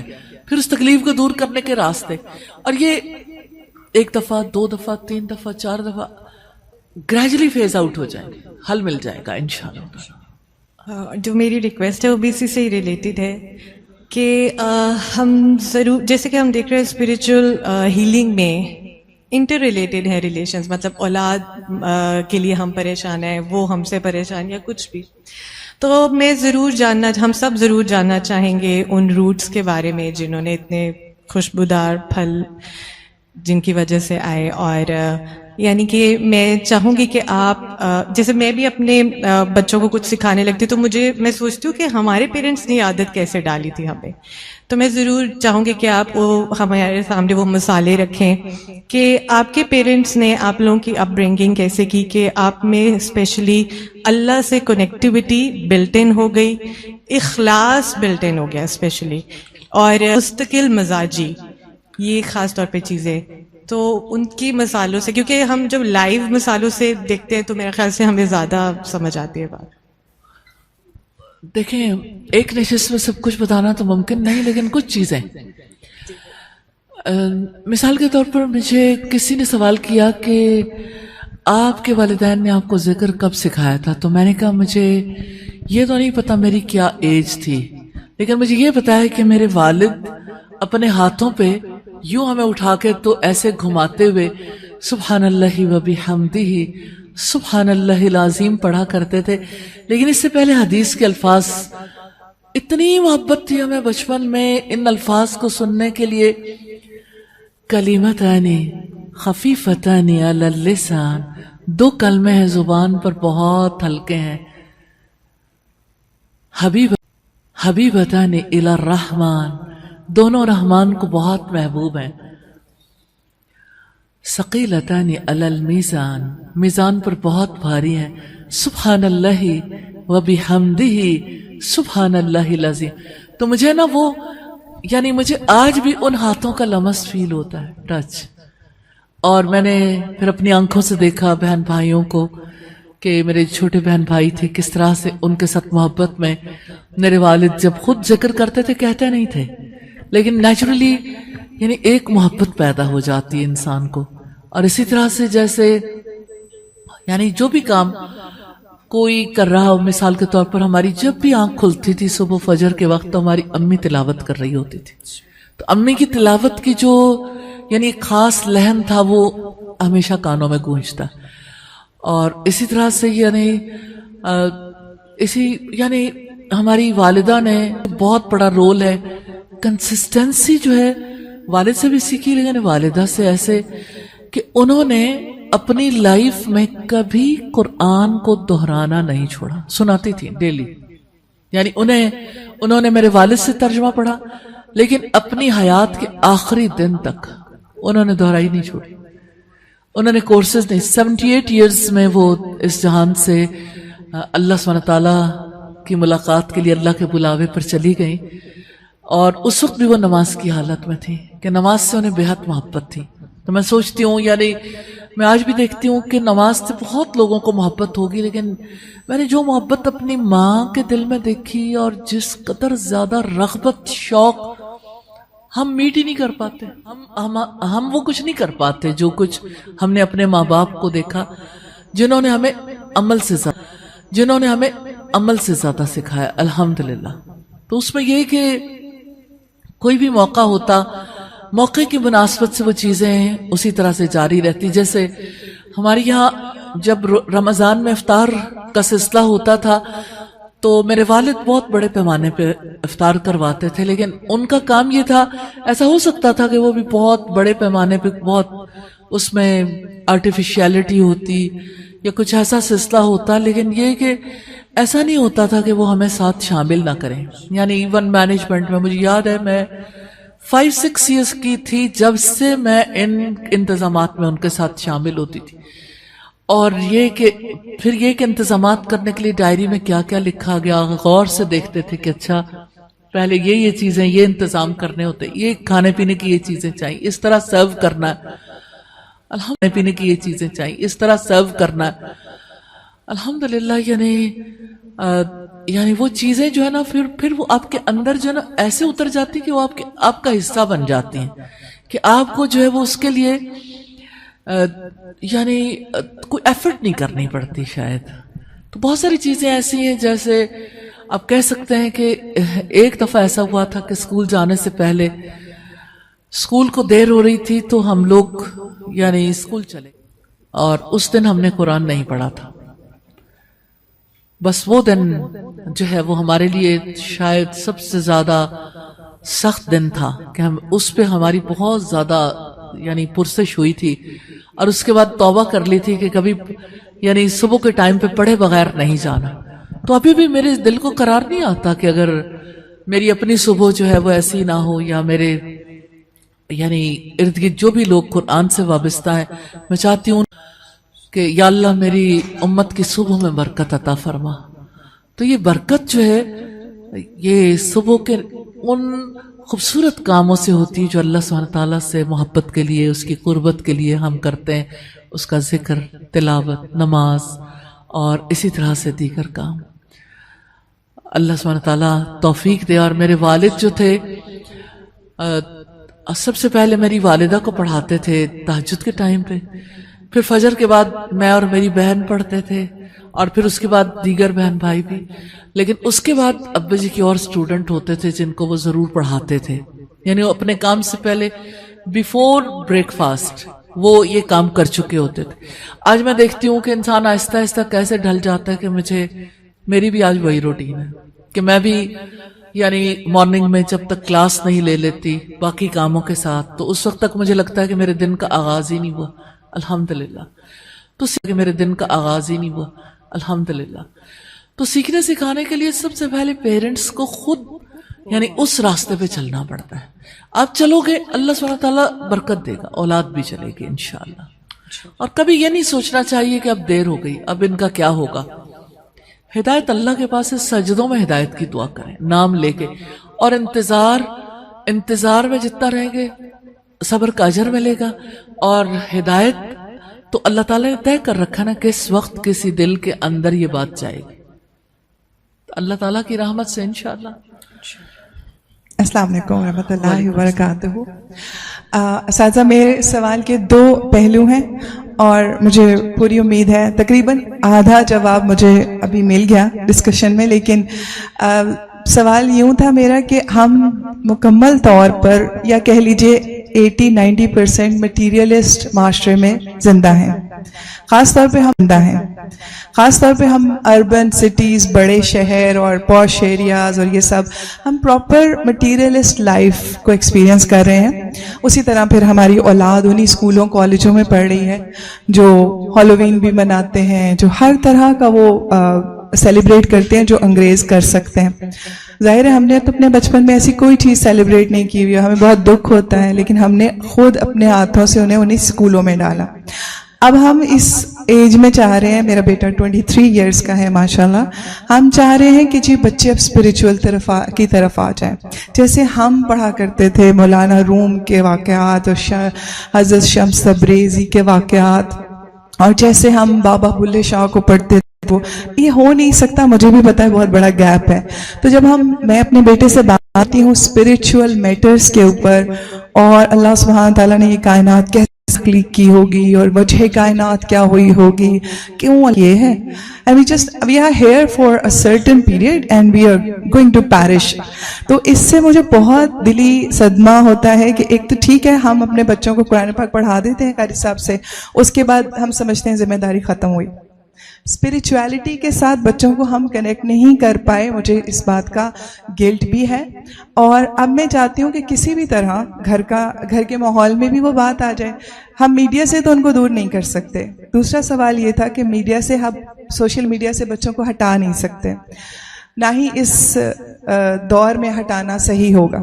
ہے, پھر اس تکلیف کو دور کرنے کے راستے. اور یہ ایک دفعہ, 2 دفعہ, 3 دفعہ, 4 دفعہ گریجولی فیز آؤٹ ہو جائیں گے, حل مل جائے گا انشاءاللہ. جو میری ریکویسٹ ہے وہ بھی اسی سے ہی ریلیٹڈ ہے کہ ہم ضرور, جیسے کہ ہم دیکھ رہے ہیں اسپریچول ہیلنگ میں انٹر ریلیٹڈ ہے ریلیشنز, مطلب اولاد کے لیے ہم پریشان ہیں, وہ ہم سے پریشان یا کچھ بھی. تو میں ہم سب ضرور جاننا چاہیں گے ان روٹس کے بارے میں جنہوں نے اتنے خوشبودار پھل جن کی وجہ سے آئے. اور یعنی کہ میں چاہوں گی کہ آپ, جیسے میں بھی اپنے بچوں کو کچھ سکھانے لگتی تو میں سوچتی ہوں کہ ہمارے پیرنٹس نے عادت کیسے ڈالی تھی ہمیں. تو میں ضرور چاہوں گی کہ آپ ہمارے سامنے وہ مثالیں رکھیں کہ آپ کے پیرنٹس نے آپ لوگوں کی اپ برنگنگ کیسے کی کہ آپ میں اسپیشلی اللہ سے کنیکٹیوٹی بلٹ ان ہو گئی, اخلاص بلٹ ان ہو گیا اسپیشلی, اور مستقل مزاجی, یہ خاص طور پہ چیزیں. تو ان کی مثالوں سے, کیونکہ ہم جب لائیو مثالوں سے دیکھتے ہیں تو میرے خیال سے ہمیں زیادہ سمجھ آتی ہے بات. دیکھیں, ایک نشست میں سب کچھ بتانا تو ممکن نہیں, لیکن کچھ چیزیں, مثال کے طور پر مجھے کسی نے سوال کیا کہ آپ کے والدین نے آپ کو ذکر کب سکھایا تھا, تو میں نے کہا مجھے یہ تو نہیں پتا میری کیا ایج تھی, لیکن مجھے یہ پتا ہے کہ میرے والد اپنے ہاتھوں پہ یوں ہمیں اٹھا کے تو ایسے گھماتے ہوئے سبحان اللہ و بحمدہ سبحان اللہ العظیم پڑھا کرتے تھے. لیکن اس سے پہلے حدیث کے الفاظ, اتنی محبت تھی ہمیں بچپن میں ان الفاظ کو سننے کے لیے. کلمتان خفیفتان علی اللسان, 2 کلمے ہیں زبان پر بہت ہلکے ہیں. حبیبتان الی الرحمن, دونوں رحمان کو بہت محبوب ہیں. ثقیلتان علی المیزان, میزان پر بہت بھاری ہیں. سبحان اللہ و بحمدہ سبحان اللہ العظیم. تو مجھے نا وہ, یعنی مجھے آج بھی ان ہاتھوں کا لمس فیل ہوتا ہے, ٹچ. اور میں نے پھر اپنی آنکھوں سے دیکھا بہن بھائیوں کو کہ میرے چھوٹے بہن بھائی تھے, کس طرح سے ان کے ساتھ محبت میں میرے والد جب خود ذکر کرتے تھے کہتے نہیں تھے, لیکن نیچرلی یعنی ایک محبت پیدا ہو جاتی ہے انسان کو. اور اسی طرح سے جیسے یعنی جو بھی کام کوئی کر رہا ہو, مثال کے طور پر ہماری جب بھی آنکھ کھلتی تھی صبح فجر کے وقت تو ہماری امی تلاوت کر رہی ہوتی تھی, تو امی کی تلاوت کی جو یعنی خاص لہن تھا وہ ہمیشہ کانوں میں گونجتا. اور اسی طرح سے یعنی ہماری والدہ نے بہت بڑا رول ہے. کنسسٹنسی جو ہے والد سے بھی سیکھی, لیکن والدہ سے ایسے کہ انہوں نے اپنی لائف میں کبھی قرآن کو دہرانا نہیں چھوڑا, سناتی تھی ڈیلی. یعنی انہوں نے میرے والد سے ترجمہ پڑھا, لیکن اپنی حیات کے آخری دن تک انہوں نے دہرائی نہیں چھوڑی. انہوں نے کورسز نہیں, 78 ایئرز میں وہ اس جہان سے اللہ سبحانہ تعالیٰ کی ملاقات کے لیے اللہ کے بلاوے پر چلی گئیں. اور اس وقت بھی وہ نماز کی حالت میں تھی کہ نماز سے انہیں بے حد محبت تھی. تو میں سوچتی ہوں, یعنی میں آج بھی دیکھتی ہوں کہ نماز سے بہت لوگوں کو محبت ہوگی, لیکن میں نے جو محبت اپنی ماں کے دل میں دیکھی اور جس قدر زیادہ رغبت شوق, ہم میٹ ہی نہیں کر پاتے, ہم وہ کچھ نہیں کر پاتے جو کچھ ہم نے اپنے ماں باپ کو دیکھا جنہوں نے ہمیں عمل سے زیادہ سکھایا الحمدللہ. تو اس میں یہ کہ کوئی بھی موقع ہوتا, موقع کی مناسبت سے وہ چیزیں اسی طرح سے جاری رہتی. جیسے ہمارے یہاں جب رمضان میں افطار کا سلسلہ ہوتا تھا تو میرے والد بہت بڑے پیمانے پہ افطار کرواتے تھے, لیکن ان کا کام یہ تھا, ایسا ہو سکتا تھا کہ وہ بھی بہت بڑے پیمانے پہ بہت اس میں آرٹیفیشیلٹی ہوتی یا کچھ ایسا سلسلہ ہوتا, لیکن یہ کہ ایسا نہیں ہوتا تھا کہ وہ ہمیں ساتھ شامل نہ کریں. یعنی ایون مینجمنٹ میں مجھے یاد ہے میں 5-6 ایئرس کی تھی جب سے میں ان انتظامات میں ان کے ساتھ شامل ہوتی تھی. اور یہ کہ پھر یہ کہ انتظامات کرنے کے لیے ڈائری میں کیا کیا لکھا گیا غور سے دیکھتے تھے کہ اچھا پہلے یہ چیزیں یہ انتظام کرنے ہوتے, یہ کھانے پینے کی یہ چیزیں چاہیے, اس طرح سرو کرنا ہے, کھانے پینے کی یہ چیزیں چاہیے, اس طرح سرو کرنا ہے. الحمدللہ یعنی یعنی وہ چیزیں جو ہے نا پھر وہ آپ کے اندر جو ہے نا ایسے اتر جاتی کہ وہ آپ کا حصہ بن جاتی ہیں کہ آپ کو جو ہے وہ اس کے لیے یعنی کوئی ایفرٹ نہیں کرنی پڑتی شاید. تو بہت ساری چیزیں ایسی ہیں جیسے آپ کہہ سکتے ہیں کہ ایک دفعہ ایسا ہوا تھا کہ اسکول جانے سے پہلے اسکول کو دیر ہو رہی تھی تو ہم لوگ یعنی اسکول چلے اور اس دن ہم نے قرآن نہیں پڑھا تھا. بس وہ دن جو ہے وہ ہمارے لیے شاید سب سے زیادہ سخت دن تھا کہ ہم اس پہ ہماری بہت زیادہ یعنی پرسش ہوئی تھی اور اس کے بعد توبہ کر لی تھی کہ کبھی یعنی صبح کے ٹائم پہ پڑھے بغیر نہیں جانا. تو ابھی بھی میرے دل کو قرار نہیں آتا کہ اگر میری اپنی صبح جو ہے وہ ایسی نہ ہو یا میرے یعنی ارد گرد جو بھی لوگ قرآن سے وابستہ ہیں میں چاہتی ہوں کہ یا اللہ میری امت کی صبح میں برکت عطا فرما. تو یہ برکت جو ہے یہ صبح کے ان خوبصورت کاموں سے ہوتی ہے جو اللہ سبحانہ تعالیٰ سے محبت کے لیے اس کی قربت کے لیے ہم کرتے ہیں, اس کا ذکر, تلاوت, نماز اور اسی طرح سے دیگر کام. اللہ سبحانہ تعالیٰ توفیق دے. اور میرے والد جو تھے سب سے پہلے میری والدہ کو پڑھاتے تھے تہجد کے ٹائم پہ, پھر فجر کے بعد میں اور میری بہن پڑھتے تھے اور پھر اس کے بعد دیگر بہن بھائی بھی. لیکن اس کے بعد ابا جی کے اور سٹوڈنٹ ہوتے تھے جن کو وہ ضرور پڑھاتے تھے, یعنی وہ اپنے کام سے پہلے بیفور بریک فاسٹ وہ یہ کام کر چکے ہوتے تھے. آج میں دیکھتی ہوں کہ انسان آہستہ آہستہ کیسے ڈھل جاتا ہے کہ میری بھی آج وہی روٹین ہے کہ میں بھی یعنی مارننگ میں جب تک کلاس نہیں لے لیتی باقی کاموں کے ساتھ تو اس وقت تک مجھے لگتا ہے کہ میرے دن کا آغاز ہی نہیں ہوا. الحمدللہ. تو کہ میرے دن کا آغاز ہی نہیں ہوا. الحمدللہ. تو سیکھنے سکھانے کے لیے سب سے پہلے پیرنٹس کو خود یعنی اس راستے پہ چلنا پڑتا ہے. آپ چلو گے اللہ سبحانہ تعالیٰ برکت دے گا, اولاد بھی چلے گی انشاءاللہ. اور کبھی یہ نہیں سوچنا چاہیے کہ اب دیر ہو گئی, اب ان کا کیا ہوگا. ہدایت اللہ کے پاس ہے, سجدوں میں ہدایت کی دعا کریں نام لے کے, اور انتظار میں جتنا رہیں گے صبر کا اجر ملے گا. اور ہدایت تو اللہ تعالیٰ نے طے کر رکھا نا کس وقت کسی دل کے اندر یہ بات جائے گی. اللہ تعالیٰ کی رحمت سے انشاءاللہ. السلام علیکم ورحمۃ اللہ وبرکاتہ. اساتذہ میرے سوال کے دو پہلو ہیں اور مجھے پوری امید ہے تقریباً آدھا جواب مجھے ابھی مل گیا ڈسکشن میں, لیکن سوال یوں تھا میرا کہ ہم مکمل طور پر یا کہہ لیجئے 80-90% مٹیریلسٹ معاشرے میں زندہ ہیں, خاص طور پہ ہم زندہ ہیں, خاص طور پہ ہم اربن سٹیز, بڑے شہر اور پوش ایریاز اور یہ سب ہم پراپر مٹیریلسٹ لائف کو ایکسپیرینس کر رہے ہیں. اسی طرح پھر ہماری اولاد انہی اسکولوں کالجوں میں پڑھ رہی ہے جو ہالووین بھی مناتے ہیں, جو ہر طرح کا وہ سیلیبریٹ کرتے ہیں جو انگریز کر سکتے ہیں. ظاہر ہے ہم نے تو اپنے بچپن میں ایسی کوئی چیز سیلیبریٹ نہیں کی ہوئی, ہمیں بہت دکھ ہوتا ہے, لیکن ہم نے خود اپنے ہاتھوں سے انہیں اسکولوں میں ڈالا. اب ہم اس ایج میں چاہ رہے ہیں, میرا بیٹا 23 ایئرس کا ہے ماشاءاللہ, ہم چاہ رہے ہیں کہ جی بچے اب اسپریچول کی طرف آ جائیں. جیسے ہم پڑھا کرتے تھے مولانا روم کے واقعات اور حضرت شمس تبریزی کے واقعات, اور جیسے ہم بابا بلے شاہ کو پڑھتے تھے, یہ ہو نہیں سکتا. مجھے بھی پتا ہے بہت بڑا گیپ ہے. تو جب میں اپنے بیٹے سے بات کرتی ہوں اسپریچول میٹرز کے اوپر, اور اللہ سبحانہ تعالیٰ نے یہ کائنات کیسے تخلیق کی ہوگی اور وجہ کائنات کیا ہوئی ہوگی, کیوں یہ ہے, we are here for a certain period and we are going to perish. تو اس سے مجھے بہت دلی صدمہ ہوتا ہے کہ ایک تو ٹھیک ہے ہم اپنے بچوں کو قرآن پاک پڑھا دیتے ہیں قاری صاحب سے, اس کے بعد ہم سمجھتے ہیں ذمہ داری ختم ہوئی. اسپریچویلٹی کے ساتھ بچوں کو ہم کنیکٹ نہیں کر پائے, مجھے اس بات کا گلٹ بھی ہے. اور اب میں چاہتی ہوں کہ کسی بھی طرح گھر کے ماحول میں بھی وہ بات آ جائے. ہم میڈیا سے تو ان کو دور نہیں کر سکتے. دوسرا سوال یہ تھا کہ میڈیا سے ہم سوشل میڈیا سے بچوں کو ہٹا نہیں سکتے, نہ ہی اس دور میں ہٹانا صحیح ہوگا.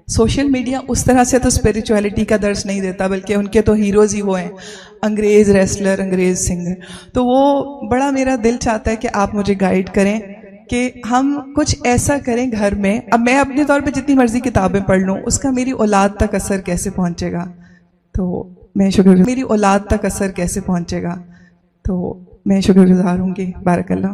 سوشل میڈیا اس طرح سے تو اسپریچویلٹی کا درس نہیں دیتا, بلکہ ان کے تو ہیروز ہی وہ ہیں, انگریز ریسلر, انگریز سنگر. تو وہ بڑا میرا دل چاہتا ہے کہ آپ مجھے گائیڈ کریں کہ ہم کچھ ایسا کریں گھر میں. اب میں اپنے طور پہ جتنی مرضی کتابیں پڑھ لوں, اس کا میری اولاد تک اثر کیسے پہنچے گا. تو میں میری اولاد تک اثر کیسے پہنچے گا. تو میں شکر گزار ہوں گی. بارک اللہ.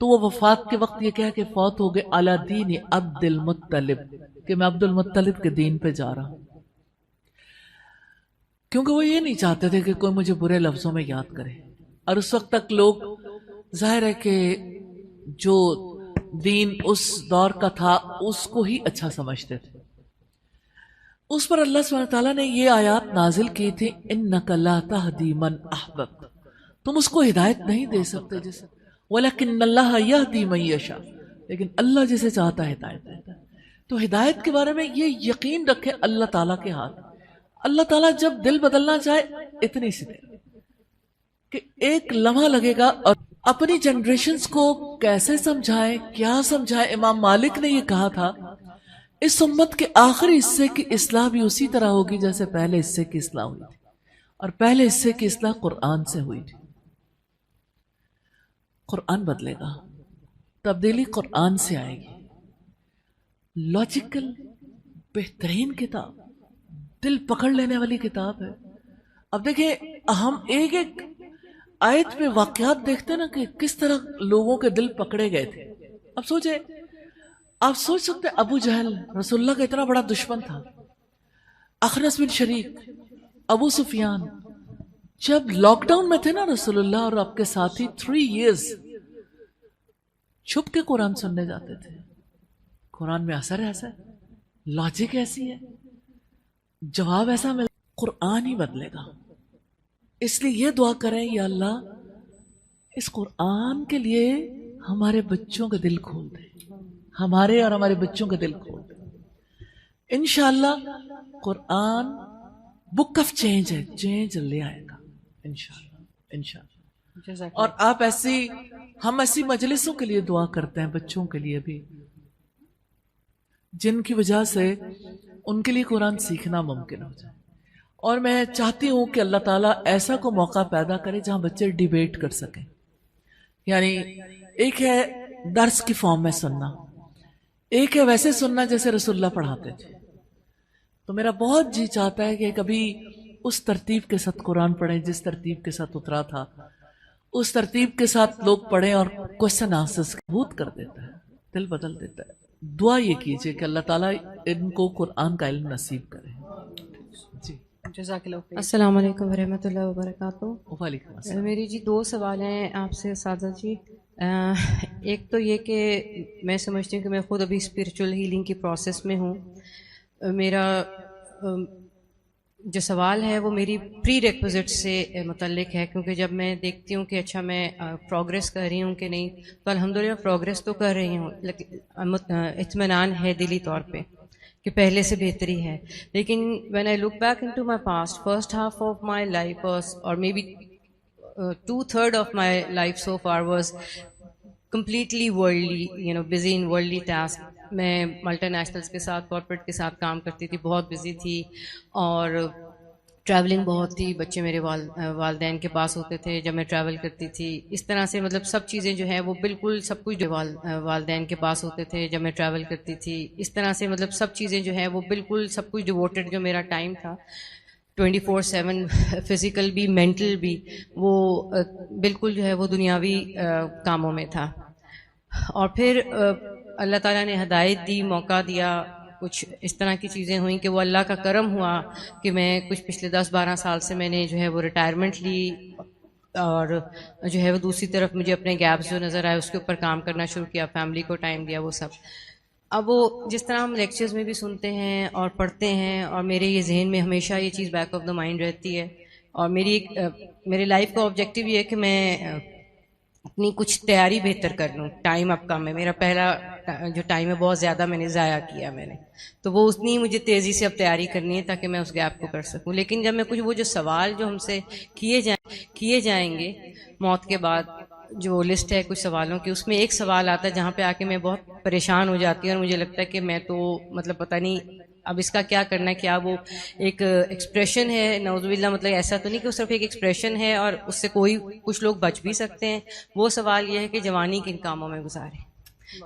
تو وہ وفات کے وقت یہ کہہ کہ فوت ہو گئے علی دین عبد المطلب، کہ میں عبد المطلب کے دین پہ جا رہا ہوں، کیونکہ وہ یہ نہیں چاہتے تھے کہ کوئی مجھے برے لفظوں میں یاد کرے. اور اس وقت تک لوگ ظاہر ہے کہ جو دین اس دور کا تھا اس کو ہی اچھا سمجھتے تھے. اس پر اللہ سبحانہ تعالیٰ نے یہ آیات نازل کی تھی انک لا تہدی من احببت، تم اس کو ہدایت نہیں دے سکتے جسے، ولیکن اللہ یہدی من یشاء، لیکن اللہ جسے چاہتا ہے ہدایت دیتا ہے. تو ہدایت کے بارے میں یہ یقین رکھے اللہ تعالیٰ کے ہاتھ. اللہ تعالیٰ جب دل بدلنا چاہے اتنی سی دیر کہ ایک لمحہ لگے گا. اور اپنی جنریشنز کو کیسے سمجھائیں، کیا سمجھائیں. امام مالک نے یہ کہا تھا اس امت کے آخری حصے کی اصلاح بھی اسی طرح ہوگی جیسے پہلے حصے کی اصلاح ہوئی تھی، اور پہلے حصے کی اصلاح قرآن سے ہوئی تھی. قرآن بدلے گا، تبدیلی قرآن سے آئے گی. لاجیکل بہترین کتاب، دل پکڑ لینے والی کتاب ہے. اب دیکھیں ہم ایک ایک آیت میں واقعات دیکھتے نا کہ کس طرح لوگوں کے دل پکڑے گئے تھے. اب سوچے، آپ سوچ سکتے ابو جہل رسول اللہ کا اتنا بڑا دشمن تھا، اخنس بن شریک، ابو سفیان، جب لاک ڈاؤن میں تھے نا رسول اللہ اور آپ کے ساتھی 3 years چھپ کے قرآن سننے جاتے تھے. قرآن میں اثر ایسا ہے، لاجک ایسی ہے، جواب ایسا مل، قرآن ہی بدلے گا. اس لیے یہ دعا کریں یا اللہ اس قرآن کے لیے ہمارے بچوں کا دل کھول دے، ہمارے اور ہمارے بچوں کا دل کھول دے. انشاءاللہ قرآن بک آف چینج ہے، چینج لے آئے گا انشاءاللہ انشاءاللہ. اور آپ ہم ایسی مجلسوں کے لیے دعا کرتے ہیں بچوں کے لیے بھی جن کی وجہ سے ان کے لیے قرآن سیکھنا ممکن ہو جائے. اور میں چاہتی ہوں کہ اللہ تعالیٰ ایسا کو موقع پیدا کرے جہاں بچے ڈیبیٹ کر سکیں. یعنی ایک ہے درس کی فارم میں سننا، ایک ہے ویسے سننا جیسے رسول اللہ پڑھاتے تھے. تو میرا بہت جی چاہتا ہے کہ کبھی اس ترتیب کے ساتھ قرآن پڑھیں جس ترتیب کے ساتھ اترا تھا، اس ترتیب کے ساتھ لوگ پڑھیں اور کوشچن آنسرز بہت کر دیتا ہے، دل بدل دیتا ہے. دعا یہ کیجئے کہ اللہ تعالیٰ ان کو قرآن کا علم نصیب کرے. جی جزاک اللہ خیر. السلام علیکم ورحمۃ اللہ وبرکاتہ. وعلیکم السلام. میری جی 2 سوال ہیں آپ سے اساتذہ جی. ایک تو یہ کہ میں سمجھتی ہوں کہ میں خود ابھی اسپریچول ہیلنگ کی پروسیس میں ہوں. میرا جو سوال ہے وہ میری پری ریکوزٹ سے متعلق ہے، کیونکہ جب میں دیکھتی ہوں کہ اچھا میں پروگریس کر رہی ہوں کہ نہیں، تو الحمدللہ پروگریس تو کر رہی ہوں، لیکن اطمینان ہے دلی طور پہ کہ پہلے سے بہتری ہے. لیکن when I look back into my past, first half of my life اور maybe 2/3 of my life so far was completely worldly, busy in worldly task. میں ملٹی نیشنلس کے ساتھ، کارپوریٹ کے ساتھ کام کرتی تھی، بہت بزی تھی اور ٹریولنگ بہت تھی. بچے میرے والدین کے پاس ہوتے تھے جب میں ٹریول کرتی تھی. اس طرح سے مطلب سب چیزیں جو ہیں وہ بالکل سب کچھ والدین کے پاس ہوتے تھے جب میں ٹریول کرتی تھی. اس طرح سے مطلب سب چیزیں جو ہیں وہ بالکل سب کچھ ڈیووٹڈ، جو میرا ٹائم تھا 24/7 فزیکل بھی مینٹل بھی، وہ بالکل جو ہے وہ دنیاوی کاموں میں تھا. اور پھر اللہ تعالیٰ نے ہدایت دی، موقع دیا، کچھ اس طرح کی چیزیں ہوئیں کہ وہ اللہ کا کرم ہوا کہ میں کچھ پچھلے 10-12 سال سے میں نے جو ہے وہ ریٹائرمنٹ لی، اور جو ہے وہ دوسری طرف مجھے اپنے گیپس جو نظر آئے اس کے اوپر کام کرنا شروع کیا، فیملی کو ٹائم دیا، وہ سب. اب وہ جس طرح ہم لیکچرز میں بھی سنتے ہیں اور پڑھتے ہیں، اور میرے یہ ذہن میں ہمیشہ یہ چیز بیک آف دا مائنڈ رہتی ہے. اور میری لائف کا آبجیکٹیو یہ ہے کہ میں اپنی کچھ تیاری بہتر کر لوں. ٹائم اب کم ہے، میرا پہلا جو ٹائم ہے بہت زیادہ میں نے ضائع کیا میں نے، تو وہ اتنی مجھے تیزی سے اب تیاری کرنی ہے تاکہ میں اس گیپ کو کر سکوں. لیکن جب میں کچھ وہ جو سوال جو ہم سے کیے جائیں گے موت کے بعد، جو لسٹ ہے کچھ سوالوں کی، اس میں ایک سوال آتا ہے جہاں پہ آ کے میں بہت پریشان ہو جاتی ہوں، اور مجھے لگتا ہے کہ میں تو مطلب پتہ نہیں اب اس کا کیا کرنا ہے. کیا وہ ایک ایکسپریشن ہے، نعوذ باللہ، مطلب ایسا تو نہیں کہ وہ صرف ایک ایکسپریشن ہے اور اس سے کچھ لوگ بچ بھی سکتے ہیں. وہ سوال یہ ہے کہ جوانی کن کاموں میں گزارے،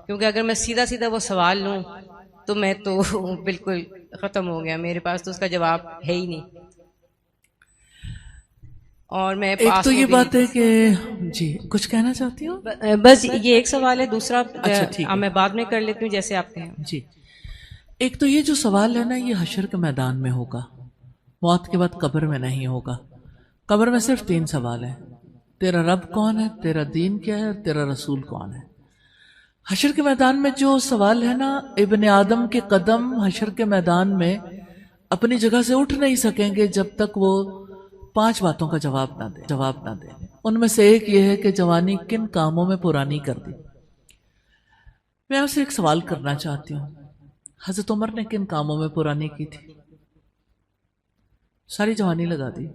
کیونکہ اگر میں سیدھا وہ سوال لوں تو میں تو بالکل ختم ہو گیا، میرے پاس تو اس کا جواب ہے ہی نہیں. اور میں ایک پاس تو میں یہ بھی بات ہے کہ جی کچھ کہنا چاہتی ہوں. بس یہ ایک سوال ہے. دوسرا اچھا ٹھیک ہے. میں بعد میں کر لیتی ہوں جیسے آپ کہیں. جی ایک تو یہ جو سوال ہے نا یہ حشر کے میدان میں ہوگا, موت کے بعد قبر میں نہیں ہوگا. قبر میں صرف 3 سوال ہیں, تیرا رب کون ہے, تیرا دین کیا ہے, اور تیرا رسول کون ہے. حشر کے میدان میں جو سوال ہے نا, ابن آدم کے قدم حشر کے میدان میں اپنی جگہ سے اٹھ نہیں سکیں گے جب تک وہ 5 باتوں کا جواب نہ دے. ان میں سے ایک یہ ہے کہ جوانی کن کاموں میں پرانی کر دی. میں آپ سے ایک سوال کرنا چاہتی ہوں, حضرت عمر نے کن کاموں میں پرانی کی تھی؟ ساری جوانی لگا دی.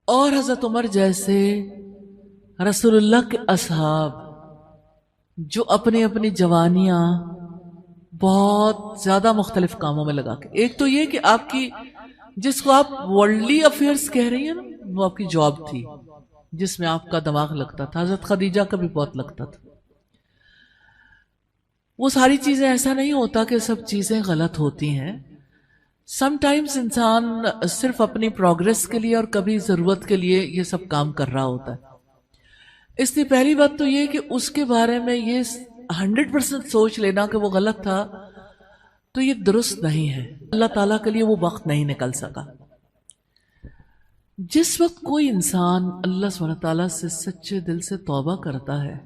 اور حضرت عمر جیسے رسول اللہ کے اصحاب جو اپنی اپنی جوانیاں بہت زیادہ مختلف کاموں میں لگا کے, ایک تو یہ کہ آپ کی جس کو آپ ورلڈلی افیئرس کہہ رہی ہیں نا, وہ آپ کی جاب تھی جس میں آپ کا دماغ لگتا تھا. حضرت خدیجہ کا بھی بہت لگتا تھا. وہ ساری چیزیں, ایسا نہیں ہوتا کہ سب چیزیں غلط ہوتی ہیں. سم ٹائمز انسان صرف اپنی پروگرس کے لیے اور کبھی ضرورت کے لیے یہ سب کام کر رہا ہوتا ہے. اس لیے پہلی بات تو یہ کہ اس کے بارے میں یہ 100% سوچ لینا کہ وہ غلط تھا تو یہ درست نہیں ہے. اللہ تعالیٰ کے لیے وہ وقت نہیں نکل سکا. جس وقت کوئی انسان اللہ سبحانہ تعالیٰ سے سچے دل سے توبہ کرتا ہے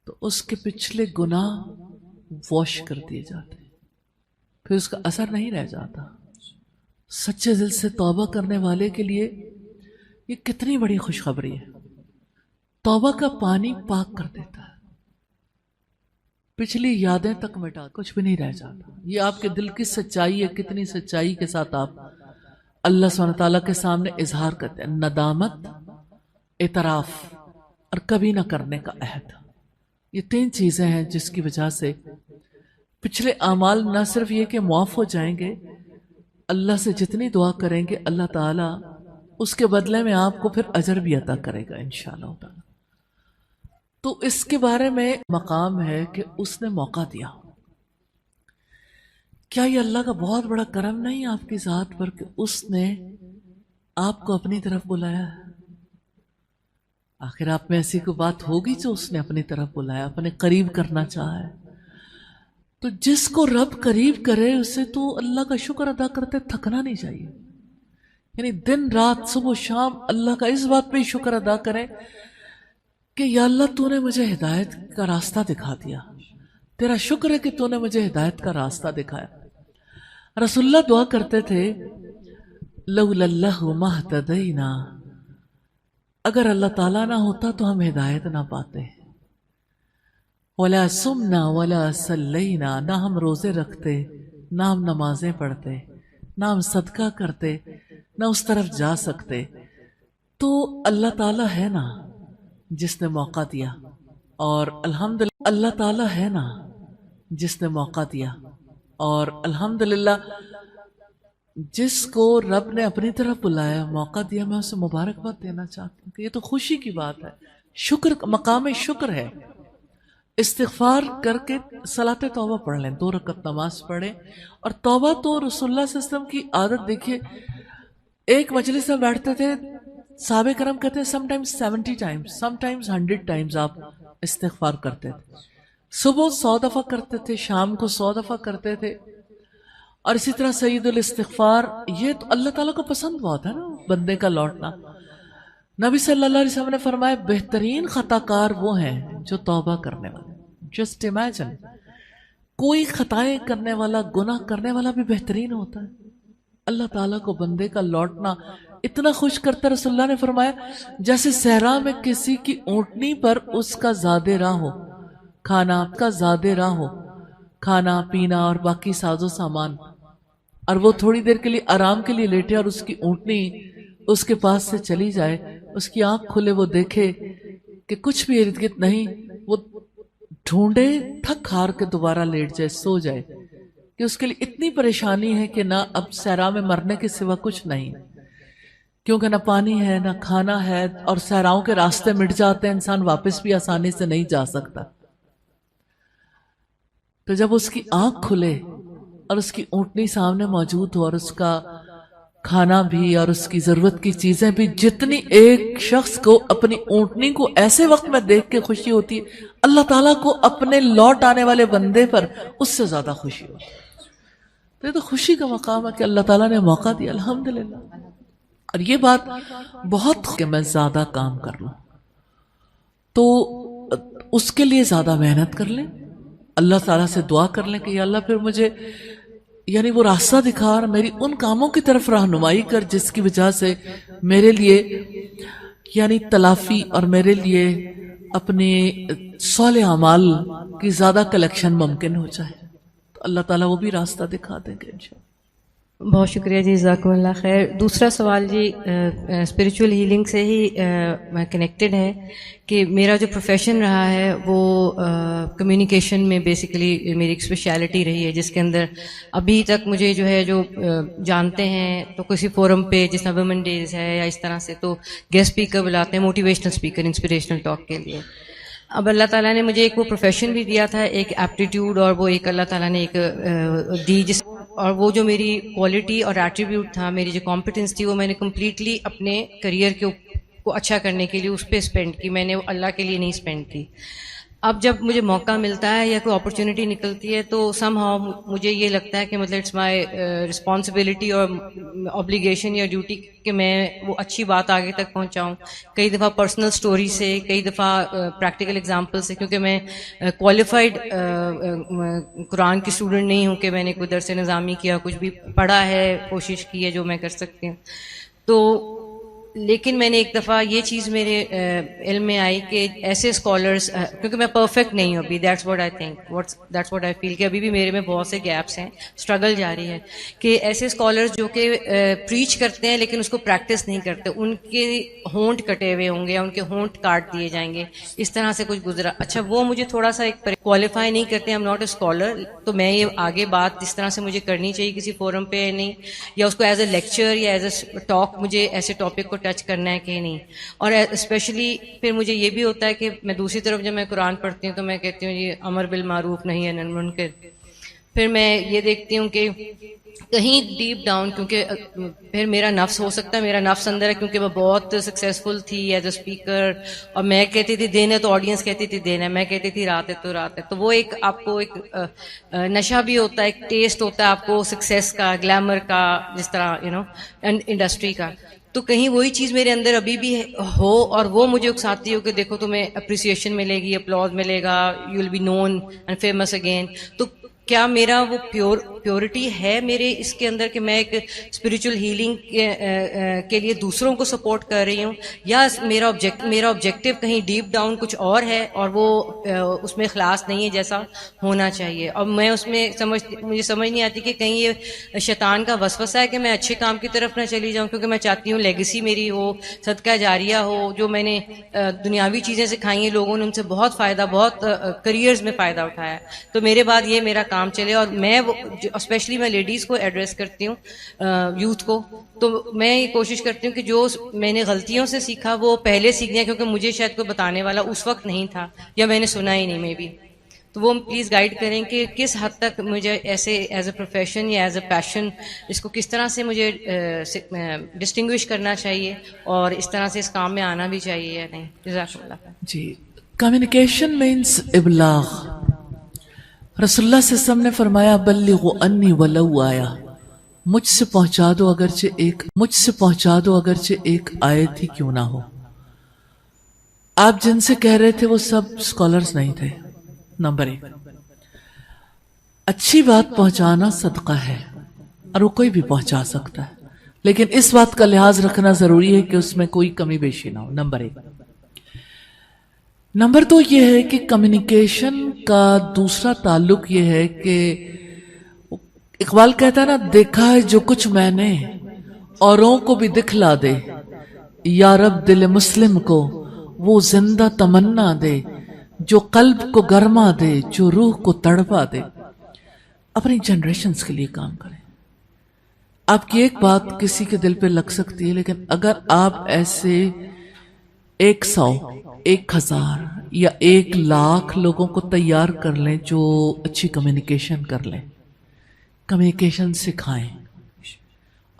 تو اس کے پچھلے گناہ واش کر دیے جاتے ہیں, پھر اس کا اثر نہیں رہ جاتا. سچے دل سے توبہ کرنے والے کے لیے یہ کتنی بڑی خوشخبری ہے. توبہ کا پانی پاک کر دیتا ہے, پچھلی یادیں تک مٹا, کچھ بھی نہیں رہ جاتا. یہ آپ کے دل کی سچائی ہے, کتنی سچائی کے ساتھ آپ اللہ سبحانہ تعالیٰ کے سامنے اظہار کرتے ہیں. ندامت, اعتراف اور کبھی نہ کرنے کا عہد. یہ 3 چیزیں ہیں جس کی وجہ سے پچھلے اعمال نہ صرف یہ کہ معاف ہو جائیں گے, اللہ سے جتنی دعا کریں گے اللہ تعالیٰ اس کے بدلے میں آپ کو پھر اجر بھی عطا کرے گا انشاءاللہ تعالیٰ. تو اس کے بارے میں مقام ہے کہ اس نے موقع دیا. کیا یہ اللہ کا بہت بڑا کرم نہیں آپ کی ذات پر کہ اس نے آپ کو اپنی طرف بلایا ہے؟ آخر آپ میں ایسی کوئی بات ہوگی جو اس نے اپنی طرف بلایا, اپنے قریب کرنا چاہا ہے. تو جس کو رب قریب کرے اسے تو اللہ کا شکر ادا کرتے تھکنا نہیں چاہیے. یعنی دن رات صبح و شام اللہ کا اس بات پہ شکر ادا کریں کہ یا اللہ تو نے مجھے ہدایت کا راستہ دکھا دیا, تیرا شکر ہے کہ تو نے مجھے ہدایت کا راستہ دکھایا. رسول اللہ دعا کرتے تھے لولا اللہ ما اهتدینا, اگر اللہ تعالیٰ نہ ہوتا تو ہم ہدایت نہ پاتے. ولا سمنا ولا صلینا, نہ ہم روزے رکھتے, نہ ہم نمازیں پڑھتے, نہ ہم صدقہ کرتے, نہ اس طرف جا سکتے. تو اللہ تعالیٰ ہے نا جس نے موقع دیا, اور الحمدللہ اللہ تعالیٰ ہے نا جس نے موقع دیا, اور الحمدللہ جس کو رب نے اپنی طرف بلایا, موقع دیا, میں اسے مبارکباد دینا چاہتی ہوں کہ یہ تو خوشی کی بات ہے. شکر, مقام شکر ہے. استغفار کر کے صلاۃ توبہ پڑھ لیں, 2 رکعت نماز پڑھیں. اور توبہ تو رسول اللہ صلی اللہ علیہ وسلم کی عادت دیکھیے, ایک مجلس میں بیٹھتے تھے, صحابہ کرام کہتے ہیں some times 70 Times, some times 100 Times آپ استغفار کرتے تھے. صبح 100 دفعہ کرتے تھے, شام کو 100 دفعہ کرتے تھے. اور اسی طرح سید الاستغفار, یہ تو اللہ تعالیٰ کو پسند بہت ہے نا بندے کا لوٹنا. نبی صلی اللہ علیہ وسلم نے فرمایا بہترین خطا کار وہ ہیں جو توبہ کرنے والے. جسٹ امیجن, کوئی خطائیں کرنے والا, گناہ کرنے والا بھی بہترین ہوتا ہے. اللہ تعالیٰ کو بندے کا لوٹنا اتنا خوش کرتا. رسول اللہ نے فرمایا جیسے صحرا میں کسی کی اونٹنی پر اس کا زادِ راہ ہو, کھانا کا زادِ راہ ہو, کھانا پینا اور باقی ساز و سامان, اور وہ تھوڑی دیر کے لیے آرام کے لیے لیٹے اور اس کی اونٹنی اس کے پاس سے چلی جائے, اس کی آنکھ کھلے, وہ دیکھے کہ کچھ بھی ارد گرد نہیں, وہ ڈھونڈے, تھک ہار کے دوبارہ لیٹ جائے, سو جائے, کہ اس کے لیے اتنی پریشانی ہے کہ نہ اب صحرا میں مرنے کے سوا کچھ نہیں, کیونکہ نہ پانی ہے نہ کھانا ہے, اور صحراؤں کے راستے مٹ جاتے ہیں, انسان واپس بھی آسانی سے نہیں جا سکتا. تو جب اس کی آنکھ کھلے اور اس کی اونٹنی سامنے موجود ہو اور اس کا کھانا بھی اور اس کی ضرورت کی چیزیں بھی، جتنی ایک شخص کو اپنی اونٹنی کو ایسے وقت میں دیکھ کے خوشی ہوتی ہے، اللہ تعالیٰ کو اپنے لوٹ آنے والے بندے پر اس سے زیادہ خوشی ہوتی ہے. تو یہ تو خوشی کا مقام ہے کہ اللہ تعالیٰ نے موقع دیا، الحمدللہ. اور یہ بات بہت کہ میں زیادہ کام کر لوں، تو اس کے لیے زیادہ محنت کر لیں، اللہ تعالیٰ سے دعا کر لیں کہ یا اللہ پھر مجھے یعنی وہ راستہ دکھا اور میری ان کاموں کی طرف رہنمائی کر جس کی وجہ سے میرے لیے یعنی تلافی اور میرے لیے اپنے صالح اعمال کی زیادہ کلیکشن ممکن ہو جائے. تو اللہ تعالیٰ وہ بھی راستہ دکھا دیں گے انشاءاللہ. بہت شکریہ جی، جزاکم اللہ خیر. دوسرا سوال جی اسپریچول ہیلنگ سے ہی کنیکٹڈ ہے کہ میرا جو پروفیشن رہا ہے وہ کمیونیکیشن میں بیسیکلی میری ایک اسپیشلٹی رہی ہے، جس کے اندر ابھی تک مجھے جو ہے جو جانتے ہیں تو کسی فورم پہ جس طرح ویمن ڈیز ہے یا اس طرح سے تو گیسٹ اسپیکر بلاتے ہیں، موٹیویشنل اسپیکر انسپریشنل ٹاک کے لیے. اب اللہ تعالیٰ نے مجھے ایک وہ پروفیشن بھی دیا تھا، ایک ایپٹیٹیوڈ، اور وہ ایک اللہ تعالیٰ نے ایک دی جس اور وہ جو میری کوالٹی اور ایٹریبیوٹ تھا، میری جو کمپٹنس تھی، وہ میں نے کمپلیٹلی اپنے کریئر کو اچھا کرنے کے لیے اس پہ اسپینڈ کی. میں نے وہ اللہ کے لیے نہیں اسپینڈ کی. اب جب مجھے موقع ملتا ہے یا کوئی اپرچونٹی نکلتی ہے تو سم ہاؤ مجھے یہ لگتا ہے کہ مطلب اٹس مائی رسپانسبلٹی اور اوبلیگیشن یا ڈیوٹی کہ میں وہ اچھی بات آگے تک پہنچاؤں. کئی دفعہ پرسنل سٹوری سے، کئی دفعہ پریکٹیکل ایگزامپل سے، کیونکہ میں کوالیفائڈ قرآن کی اسٹوڈنٹ نہیں ہوں کہ میں نے کوئی درس نظامی کیا، کچھ بھی پڑھا ہے، کوشش کی ہے جو میں کر سکتی ہوں. تو لیکن میں نے ایک دفعہ یہ چیز میرے علم میں آئی کہ ایسے اسکالرس، کیونکہ میں پرفیکٹ نہیں ہوں ابھی، that's what I think, that's what I feel کہ ابھی بھی میرے میں بہت سے گیپس ہیں، اسٹرگل جاری ہے، کہ ایسے اسکالرس جو کہ پریچ کرتے ہیں لیکن اس کو پریکٹس نہیں کرتے، ان کے ہونٹ کٹے ہوئے ہوں گے، ان کے ہونٹ کاٹ دیے جائیں گے، اس طرح سے کچھ گزرا. اچھا وہ مجھے تھوڑا سا ایک کوالیفائی نہیں کرتے، I am not a scholar, تو میں یہ آگے بات جس طرح سے مجھے کرنی چاہیے کسی فورم پہ نہیں، یا اس کو ایز اے لیکچر یا ایز اے ٹاک مجھے ایسے ٹاپک کو ٹچ کرنا ہے کہ نہیں. اور اسپیشلی پھر مجھے یہ بھی ہوتا ہے کہ میں دوسری طرف جب میں قرآن پڑھتی ہوں تو میں کہتی ہوں یہ امر بالمعروف نہیں عن المنکر. پھر میں یہ دیکھتی ہوں کہ کہیں ڈیپ ڈاؤن، کیونکہ پھر میرا نفس ہو سکتا ہے، میرا نفس اندر ہے، کیونکہ میں بہت سکسیزفل تھی ایز اے اسپیکر، اور میں کہتی تھی دینا تو آڈینس کہتی تھی دینا، میں کہتی تھی رات ہے تو رات ہے. تو وہ ایک آپ کو ایک نشہ بھی ہوتا ہے، ایک ٹیسٹ ہوتا ہے آپ کو سکسیس کا، گلیمر کا، جس طرح انڈسٹری کا. تو کہیں وہی چیز میرے اندر ابھی بھی ہو اور وہ مجھے اکساتی ہو کہ دیکھو تمہیں اپریسیشن ملے گی، اپلاز ملے گا، you will be known and famous again. تو کیا میرا وہ پیورٹی ہے میرے اس کے اندر کہ میں ایک اسپریچول ہیلنگ کے لیے دوسروں کو سپورٹ کر رہی ہوں، یا میرا آبجیکٹو کہیں ڈیپ ڈاؤن کچھ اور ہے اور وہ اس میں اخلاص نہیں ہے جیسا ہونا چاہیے. اور میں اس میں مجھے سمجھ نہیں آتی کہ کہیں یہ شیطان کا وسوسہ ہے کہ میں اچھے کام کی طرف نہ چلی جاؤں، کیونکہ میں چاہتی ہوں لیگیسی میری ہو، صدقہ جاریہ ہو، جو میں نے دنیاوی چیزیں سکھائی ہیں لوگوں نے ان سے بہت فائدہ، بہت کریئرز میں فائدہ اٹھایا. تو میرے بعد یہ میرا کام چلے. اور میں اسپیشلی میں لیڈیز کو ایڈریس کرتی ہوں، یوتھ کو، تو میں یہ کوشش کرتی ہوں کہ جو میں نے غلطیوں سے سیکھا وہ پہلے سیکھ لیا، کیونکہ مجھے شاید کوئی بتانے والا اس وقت نہیں تھا یا میں نے سنا ہی نہیں میں بھی. تو وہ پلیز گائیڈ کریں کہ کس حد تک مجھے ایسے ایز اے پروفیشن یا ایز اے پیشن اس کو کس طرح سے مجھے ڈسٹنگوش کرنا چاہیے اور اس طرح سے اس کام میں آنا بھی چاہیے یا نہیں. جزاک اللہ. جی، کمیونیکیشن مینس ابلاغ. رسول اللہ صلی اللہ علیہ وسلم نے فرمایا بلغوا انی ولو آیا، مجھ سے پہنچا دو اگرچہ ایک آیت ہی کیوں نہ ہو. آپ جن سے کہہ رہے تھے وہ سب اسکالرز نہیں تھے. نمبر 1، اچھی بات پہنچانا صدقہ ہے اور وہ کوئی بھی پہنچا سکتا ہے، لیکن اس بات کا لحاظ رکھنا ضروری ہے کہ اس میں کوئی کمی بیشی نہ ہو. نمبر 1. نمبر 2 یہ ہے کہ کمیونیکیشن کا دوسرا تعلق یہ ہے کہ اقبال کہتا ہے نا، دیکھا ہے جو کچھ میں نے اوروں کو بھی دکھلا دے، یا رب دل مسلم کو وہ زندہ تمنا دے، جو قلب کو گرما دے، جو روح کو تڑپا دے. اپنی جنریشنز کے لیے کام کریں. آپ کی ایک بات کسی کے دل پہ لگ سکتی ہے، لیکن اگر آپ ایسے 100، 1000 یا 1,00,000 لوگوں کو تیار کر لیں جو اچھی کمیونیکیشن کر لیں، کمیونیکیشن سکھائیں،